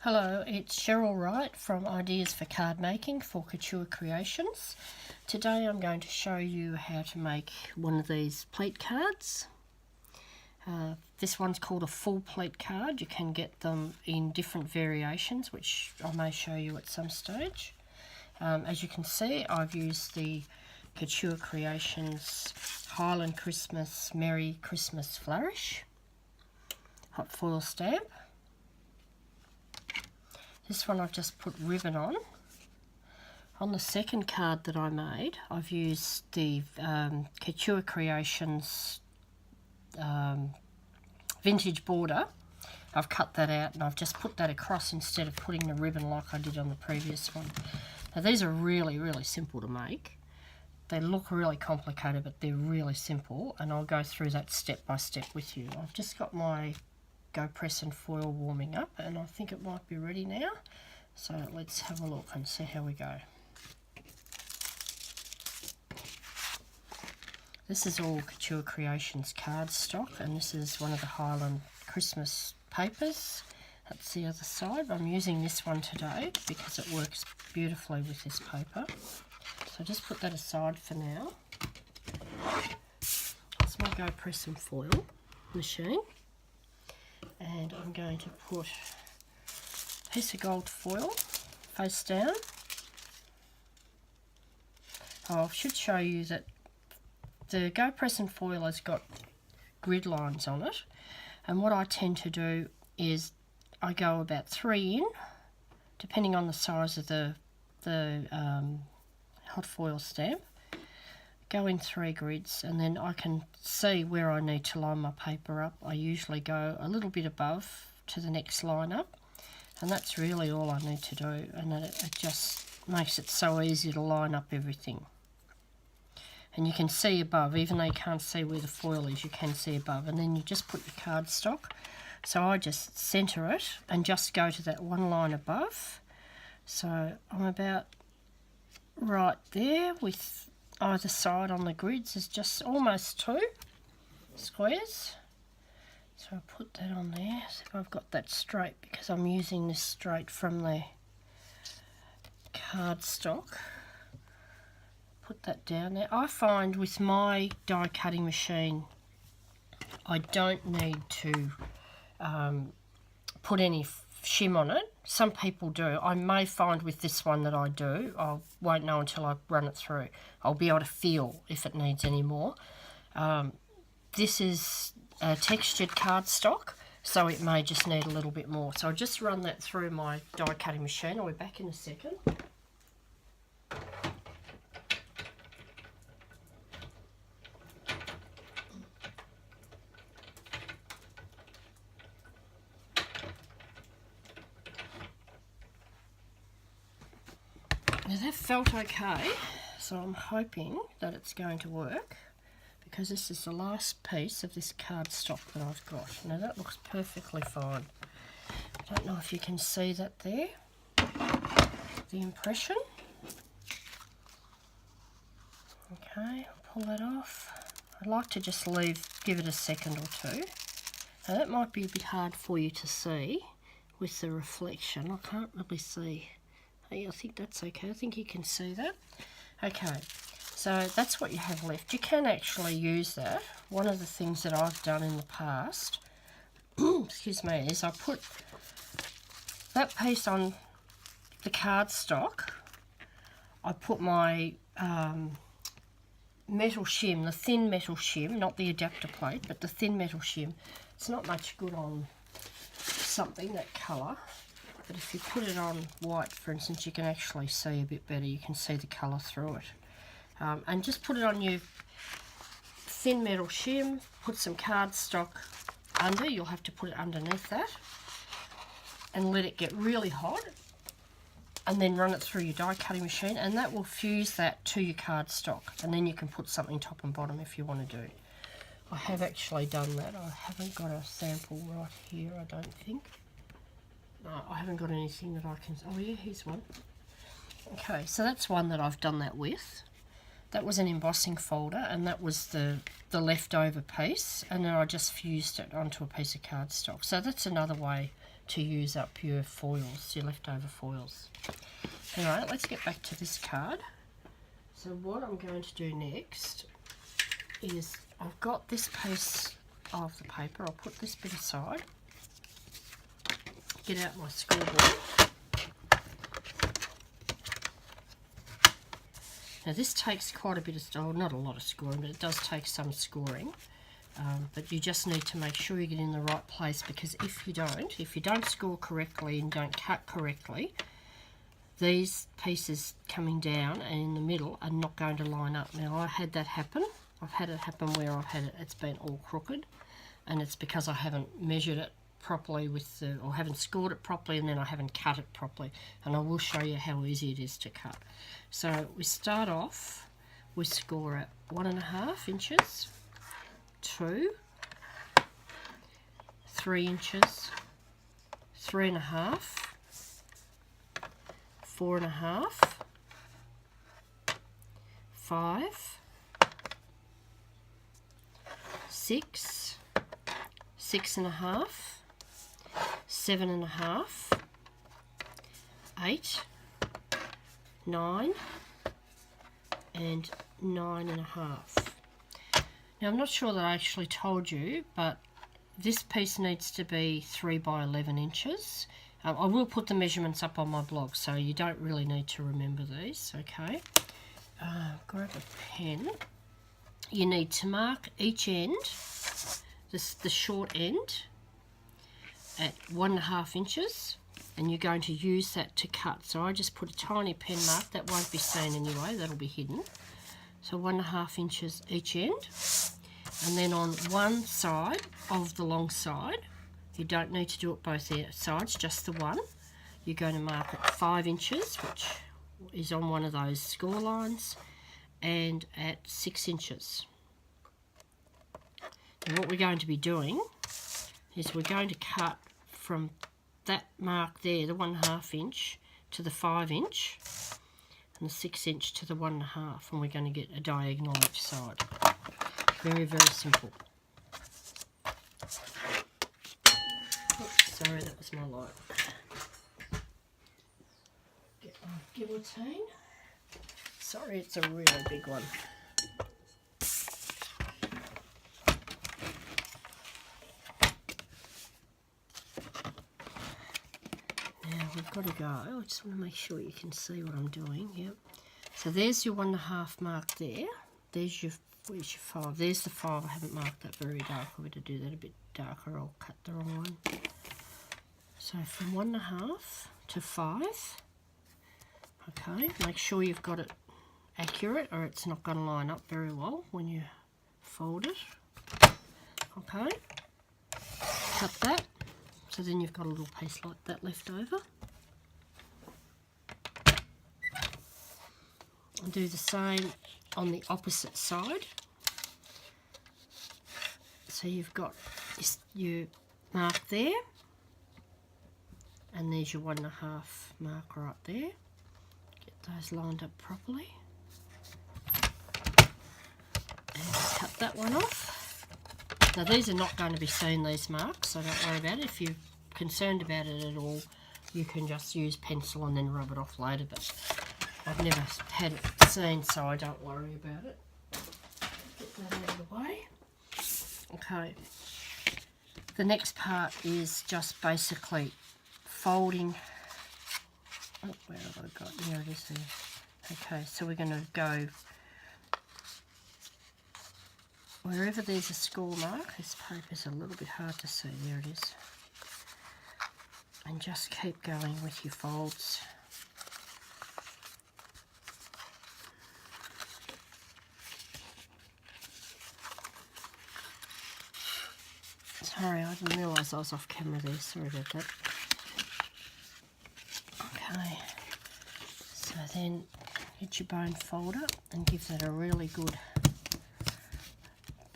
Hello, it's Cheryl Wright from Ideas for Card Making for Couture Creations. Today I'm going to show you how to make one of these pleat cards. This one's called a full pleat card. You can get them in different variations, which I may show you at some stage. As you can see, I've used the Couture Creations Highland Christmas Merry Christmas Flourish hot foil stamp. This one I've just put ribbon on. On the second card that I made, I've used the Couture Creations vintage border. I've cut that out and I've just put that across instead of putting the ribbon like I did on the previous one. Now these are really simple to make. They look really complicated, but they're really simple, and I'll go through that step by step with you. I've just got my Go Press and Foil warming up, and I think it might be ready now. So let's have a look and see how we go. This is all Couture Creations cardstock, and this is one of the Highland Christmas papers. That's the other side. I'm using this one today because it works beautifully with this paper. So just put that aside for now. That's my Go Press and Foil machine. And I'm going to put a piece of gold foil face down. I should show you that the Go Press and Foil has got grid lines on it, and what I tend to do is I go about 3 in, depending on the size of the hot foil stamp. Go in 3 grids, and then I can see where I need to line my paper up. I usually go a little bit above to the next line up, and that's really all I need to do, and it just makes it so easy to line up everything. And you can see above, even though you can't see where the foil is, you can see above, and then you just put your cardstock. So I just centre it and just go to that one line above. So I'm about right there with either side on the grids is just almost 2 squares. So I'll put that on there. So I've got that straight because I'm using this straight from the cardstock. Put that down there. I find with my die cutting machine, I don't need to put any shim on it. Some people do. I may find with this one that I do. I won't know until I run it through. I'll be able to feel if it needs any more. This is a textured cardstock, so it may just need a little bit more. So I'll just run that through my die cutting machine. I'll be back in a second. Now that felt okay, so I'm hoping that it's going to work, because this is the last piece of this cardstock that I've got. Now that looks perfectly fine. I don't know if you can see that there, the impression. Okay, I'll pull that off. I'd like to just give it a second or two. Now that might be a bit hard for you to see with the reflection. I can't really see. I think that's okay. I think you can see that. Okay, so that's what you have left. You can actually use that. One of the things that I've done in the past, excuse me, is I put that piece on the cardstock. I put my metal shim, the thin metal shim, not the adapter plate, but the thin metal shim. It's not much good on something that colour. But if you put it on white, for instance, you can actually see a bit better. You can see the colour through it. And just put it on your thin metal shim, put some cardstock under. You'll have to put it underneath that. And let it get really hot. And then run it through your die cutting machine. And that will fuse that to your cardstock. And then you can put something top and bottom if you want to do. I have actually done that. I haven't got a sample right here, I don't think. No, I haven't got anything that I can... Oh yeah, here's one. Okay, so that's one that I've done that with. That was an embossing folder, and that was the leftover piece, and then I just fused it onto a piece of cardstock. So that's another way to use up your foils, your leftover foils. Alright, let's get back to this card. So what I'm going to do next is I've got this piece of the paper. I'll put this bit aside. Get out my scoreboard. Now this takes quite a bit of, not a lot of scoring, but it does take some scoring. But you just need to make sure you get in the right place, because if you don't score correctly and don't cut correctly, these pieces coming down and in the middle are not going to line up. Now I had that happen. I've had it happen where it's been all crooked, and it's because I haven't measured it properly or haven't scored it properly, and then I haven't cut it properly. And I will show you how easy it is to cut. So we start off, we score at 1.5 inches, 2, 3 inches, 3.5, 4.5, 5, 6, 6.5, 7.5, 8, 9, and 9.5. Now I'm not sure that I actually told you, but this piece needs to be 3 by 11 inches. I will put the measurements up on my blog, so you don't really need to remember these, okay? Grab a pen. You need to mark each end, the short end, at 1.5 inches, and you're going to use that to cut. So I just put a tiny pen mark, that won't be seen anyway, that'll be hidden. So 1.5 inches each end, and then on one side of the long side, you don't need to do it both sides, just the one. You're going to mark at 5 inches, which is on one of those score lines, and at 6 inches. And what we're going to be doing is we're going to cut from that mark there, the 1.5 inch, to the 5 inch, and the 6 inch to the 1.5, and we're going to get a diagonal each side. Very, very simple. Oops, sorry, that was my light. Get my guillotine. Sorry, it's a really big one. Now we've got to go. I just want to make sure you can see what I'm doing. Yep. So there's your 1.5 mark there. Where's your 5? There's the 5. I haven't marked that very dark. I'm going to do that a bit darker. I'll cut the wrong one. So from 1.5 to 5. Okay, make sure you've got it accurate, or it's not going to line up very well when you fold it. Okay, cut that. So then you've got a little piece like that left over. And do the same on the opposite side. So you've got your mark there, and there's your 1.5 mark right there. Get those lined up properly. And cut that one off. Now these are not going to be seen, these marks, so don't worry about it. If you're concerned about it at all, you can just use pencil and then rub it off later, but I've never had it seen, so I don't worry about it. Get that out of the way. Okay, the next part is just basically folding. Oh, where have I got? There it is there. Okay, so we're going to go wherever there's a score mark. This paper's a little bit hard to see. There it is. And just keep going with your folds. Sorry, I didn't realise I was off camera there. Sorry about that. Okay, so then get your bone folder and give that a really good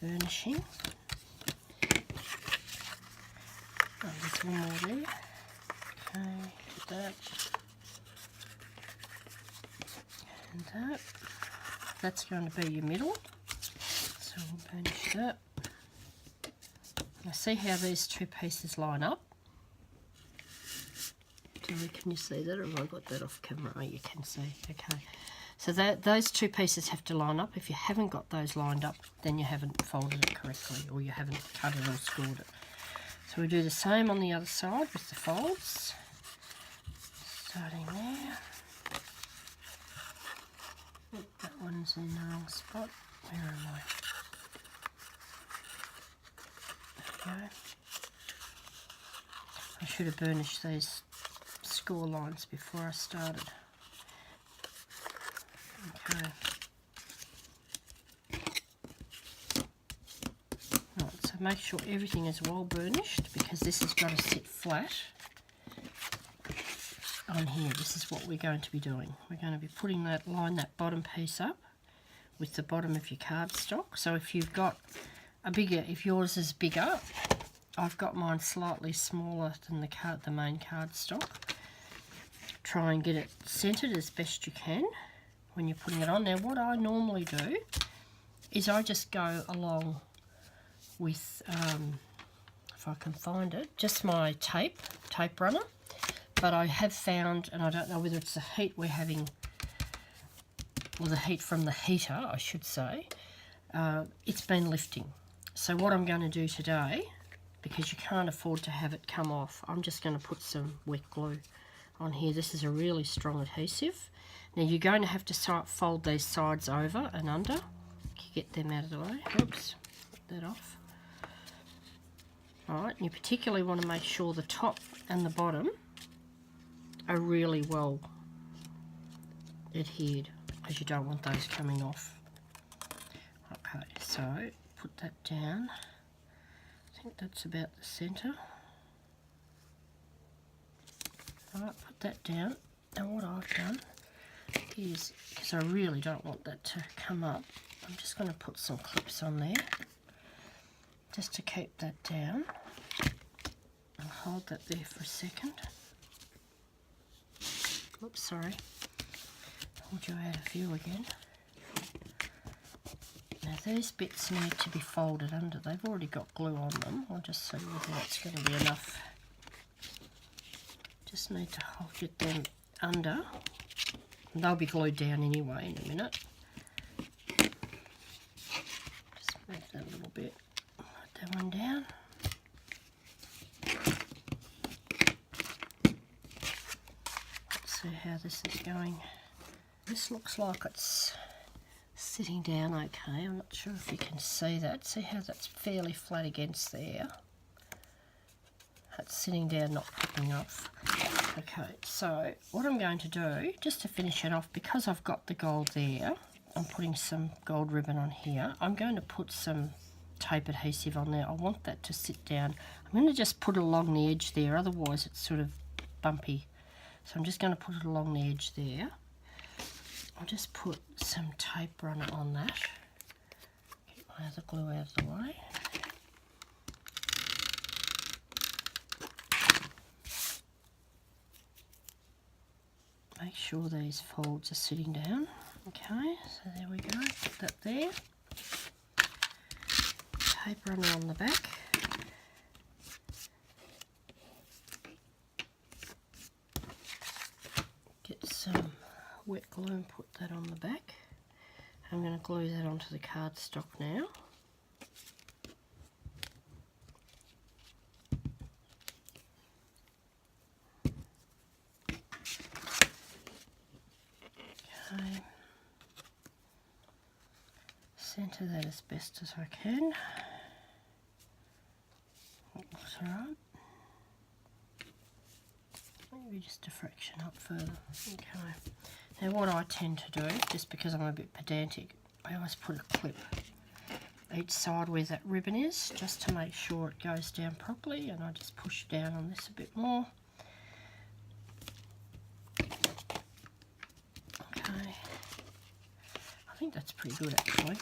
burnishing. Oh, there's one more there. Okay, get that. And that. That's going to be your middle. So we'll burnish that. Now see how these two pieces line up? can you see that, or have I got that off camera? Oh, you can see. Okay. So those two pieces have to line up. If you haven't got those lined up, then you haven't folded it correctly, or you haven't cut it or scored it. So we do the same on the other side with the folds. Starting there. Oh, that one's in the wrong spot. Where am I? There we go. I should have burnished these score lines before I started. Okay. Right, so make sure everything is well burnished, because this has got to sit flat on here. This is what we're going to be doing. We're going to be putting line that bottom piece up with the bottom of your cardstock. So if you've got if yours is bigger, I've got mine slightly smaller than the main cardstock. Try and get it centered as best you can when you're putting it on. Now what I normally do is I just go along with, if I can find it, just my tape runner. But I have found, and I don't know whether it's the heat we're having, or the heat from the heater, I should say, it's been lifting. So what I'm going to do today, because you can't afford to have it come off, I'm just going to put some wet glue on here. This is a really strong adhesive. Now you're going to have to fold these sides over and under. Get them out of the way. Oops, put that off. Alright, you particularly want to make sure the top and the bottom are really well adhered, because you don't want those coming off. Okay, so put that down. I think that's about the centre. Alright, put that down. And what I've done is, because I really don't want that to come up, I'm just going to put some clips on there just to keep that down. I'll hold that there for a second. Oops, sorry. Hold you out of view again. Now these bits need to be folded under. They've already got glue on them. I'll just see whether that's going to be enough. Just need to get them under. And they'll be glued down anyway in a minute. Just move that a little bit. Put that one down. Let's see how this is going. This looks like it's sitting down okay. I'm not sure if you can see that. See how that's fairly flat against there. That's sitting down, not popping off. Okay, so what I'm going to do, just to finish it off, because I've got the gold there, I'm putting some gold ribbon on here. I'm going to put some tape adhesive on there. I want that to sit down. I'm going to just put it along the edge there, otherwise it's sort of bumpy. So I'm just going to put it along the edge there. I'll just put some tape runner on that. Get my other glue out of the way. Make sure these folds are sitting down. Okay, so there we go. Put that there. Tape runner on the back. Get some wet glue and put that on the back. I'm going to glue that onto the cardstock now. Okay. Centre that as best as I can. That looks alright. Maybe just a fraction up further. Okay. Now what I tend to do, just because I'm a bit pedantic, I always put a clip each side where that ribbon is, just to make sure it goes down properly, and I just push down on this a bit more. Okay. I think that's pretty good actually.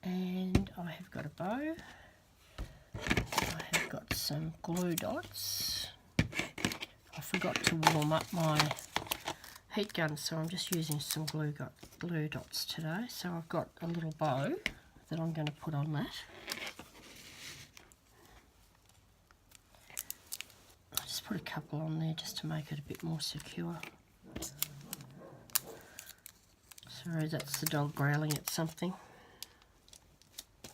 And I have got a bow. I have got some glue dots. I forgot to warm up my heat gun, so I'm just using some glue dots today. So I've got a little bow that I'm going to put on that. I just put a couple on there just to make it a bit more secure. Sorry, that's the dog growling at something.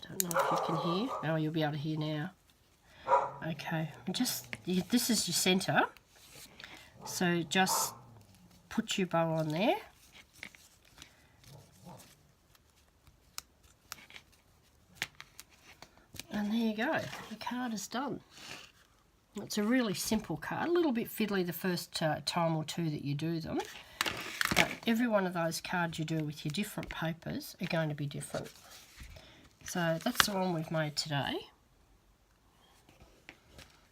Don't know if you can hear. Oh, you'll be able to hear now. Okay, this is your centre. So just put your bow on there. And there you go, your card is done. It's a really simple card, a little bit fiddly the first time or two that you do them. But every one of those cards you do with your different papers are going to be different. So that's the one we've made today.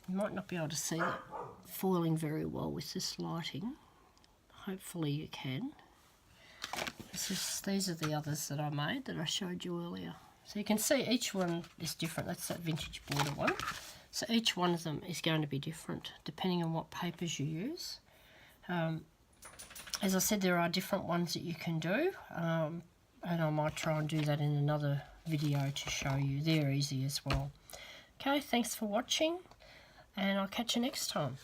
You might not be able to see it foiling very well with this lighting. Hopefully you can. These are the others that I made that I showed you earlier. So you can see each one is different. That's that vintage border one. So each one of them is going to be different depending on what papers you use. As I said, there are different ones that you can do, and I might try and do that in another video to show you. They're easy as well. Okay, thanks for watching, and I'll catch you next time.